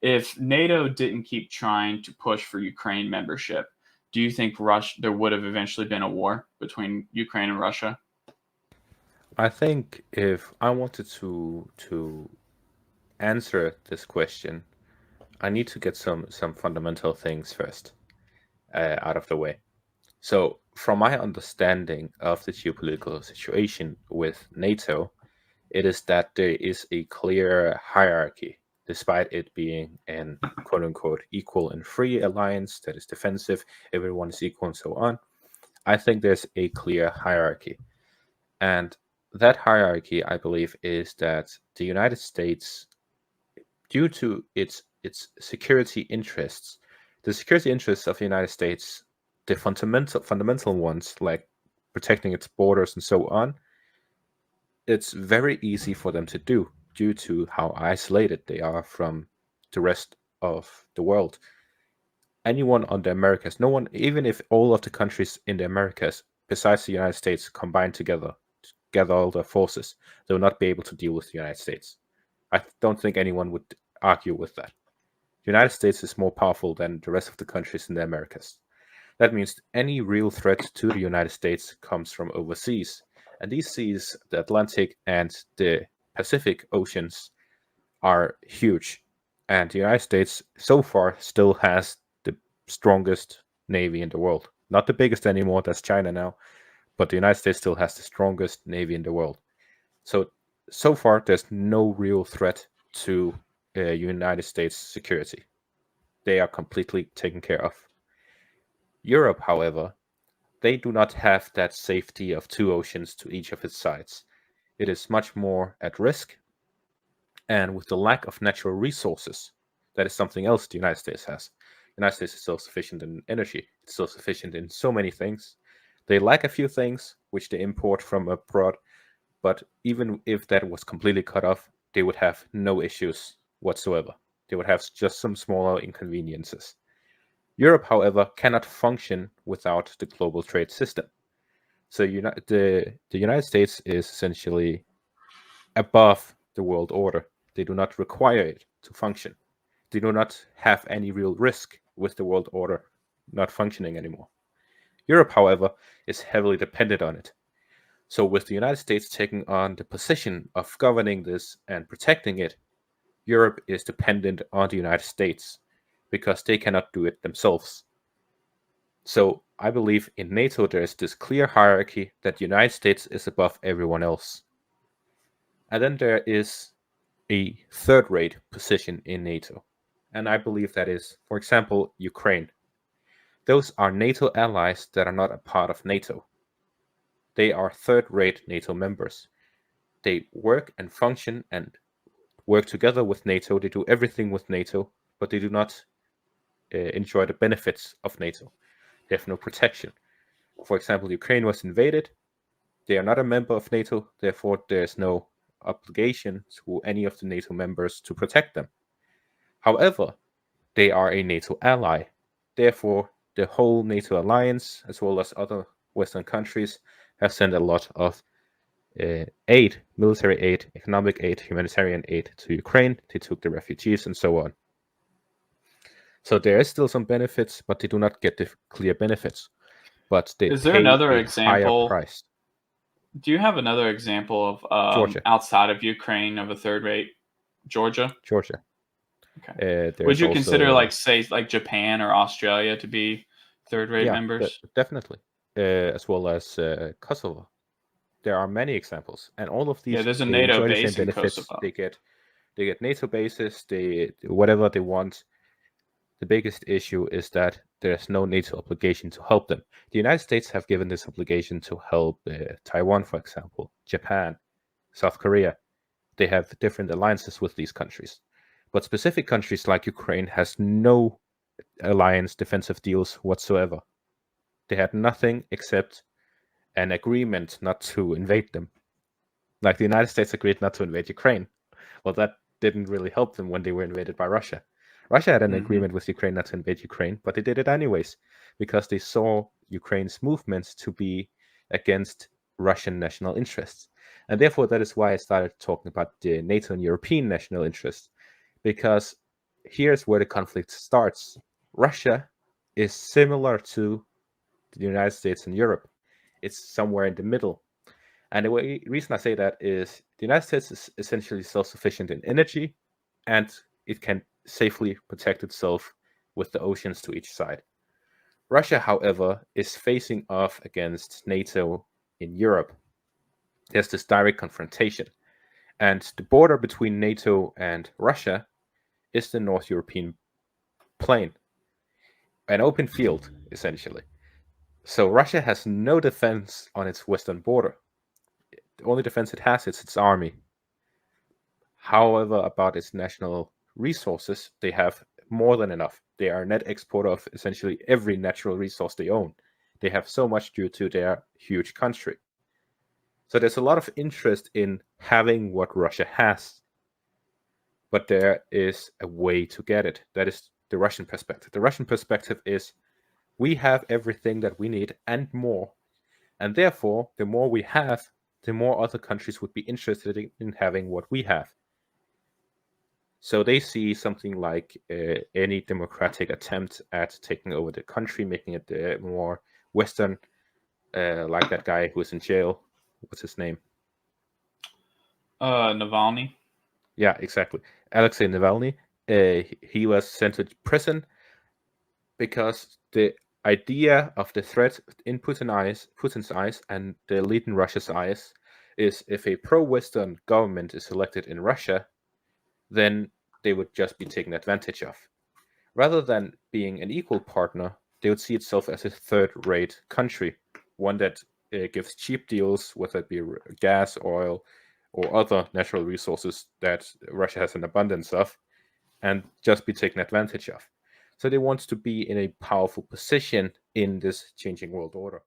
If NATO didn't keep trying to push for Ukraine membership, do you think there would have eventually been a war between Ukraine and Russia? I think if I wanted to answer this question, I need to get some fundamental things first out of the way. So, from my understanding of the geopolitical situation with NATO, it is that there is a clear hierarchy, despite it being an quote unquote equal and free alliance that is defensive, everyone is equal, and so on. I think there's a clear hierarchy. And that hierarchy, I believe, is that the United States, due to its security interests, the security interests of the United States, the fundamental ones like protecting its borders and so on, it's very easy for them to do due to how isolated they are from the rest of the world. Anyone on the Americas, no one, even if all of the countries in the Americas, besides the United States, combined together, gather all their forces, they will not be able to deal with the United States. I don't think anyone would argue with that. The United States is more powerful than the rest of the countries in the Americas. That means any real threat to the United States comes from overseas. And these seas, the Atlantic and the Pacific Oceans, are huge. And the United States so far still has the strongest navy in the world. Not the biggest anymore, that's China now, but the United States still has the strongest navy in the world. So far, there's no real threat to United States security. They are completely taken care of. Europe, however, they do not have that safety of two oceans to each of its sides. It is much more at risk, and with the lack of natural resources, that is something else the United States has. The United States is self-sufficient in energy, it's self-sufficient in so many things. They lack a few things which they import from abroad, but even if that was completely cut off, they would have no issues whatsoever. They would have just some smaller inconveniences. Europe, however, cannot function without the global trade system. So the United States is essentially above the world order. They do not require it to function. They do not have any real risk with the world order not functioning anymore. Europe, however, is heavily dependent on it. So, with the United States taking on the position of governing this and protecting it, Europe is dependent on the United States because they cannot do it themselves. So, I believe in NATO there is this clear hierarchy that the United States is above everyone else. And then there is a third rate position in NATO. And I believe that is, for example, Ukraine. Those are NATO allies that are not a part of NATO. They are third rate NATO members. They work and function and work together with NATO. They do everything with NATO, but they do not enjoy the benefits of NATO. They have no protection. For example, Ukraine was invaded. They are not a member of NATO, therefore, there's no obligation to any of the NATO members to protect them. However, they are a NATO ally. Therefore, the whole NATO alliance, as well as other Western countries, have sent a lot of aid, military aid, economic aid, humanitarian aid to Ukraine. They took the refugees and so on. So there is still some benefits, but they do not get the clear benefits. But they Is there pay another a higher example? price. Do you have another example of Georgia. outside of Ukraine of a third rate? Georgia? Georgia. Okay. Would There's you consider also, like Japan or Australia to be third rate yeah, members? definitely, as well as Kosovo. There are many examples, and all of Yeah, these there's a they NATO enjoy the same base in benefits. Kosovo. They get NATO bases, they whatever they want. The biggest issue is that there's no NATO obligation to help them. The United States have given this obligation to help Taiwan, for example, Japan, South Korea. They have different alliances with these countries. But specific countries like Ukraine has no alliance defensive deals whatsoever. They had nothing except an agreement not to invade them. Like the United States agreed not to invade Ukraine. Well, that didn't really help them when they were invaded by Russia. Russia had an agreement with Ukraine not to invade Ukraine, but they did it anyways because they saw Ukraine's movements to be against Russian national interests. And therefore, that is why I started talking about the NATO and European national interests, because here's where the conflict starts. Russia is similar to the United States and Europe. It's somewhere in the middle. And the reason I say that is the United States is essentially self-sufficient in energy, and it can safely protect itself with the oceans to each side. Russia, however, is facing off against NATO in Europe. There's this direct confrontation. And the border between NATO and Russia is the North European plain, an open field, essentially. So Russia has no defense on its western border. The only defense it has is its army. However, about its national resources, they have more than enough. They are a net exporter of essentially every natural resource they own. They have so much due to their huge country. So there's a lot of interest in having what Russia has. But there is a way to get it. That is the Russian perspective. The Russian perspective is we have everything that we need and more. And therefore, the more we have, the more other countries would be interested in having what we have. So they see something like any democratic attempt at taking over the country, making it more Western, like that guy who is in jail. What's his name? Navalny. Yeah, exactly. Alexei Navalny. He was sent to prison because the idea of the threat in Putin's eyes and the elite in Russia's eyes is if a pro-Western government is elected in Russia, then they would just be taken advantage of. Rather than being an equal partner, they would see itself as a third-rate country, one that gives cheap deals, whether it be gas, oil, or other natural resources that Russia has an abundance of, and just be taken advantage of. So they want to be in a powerful position in this changing world order.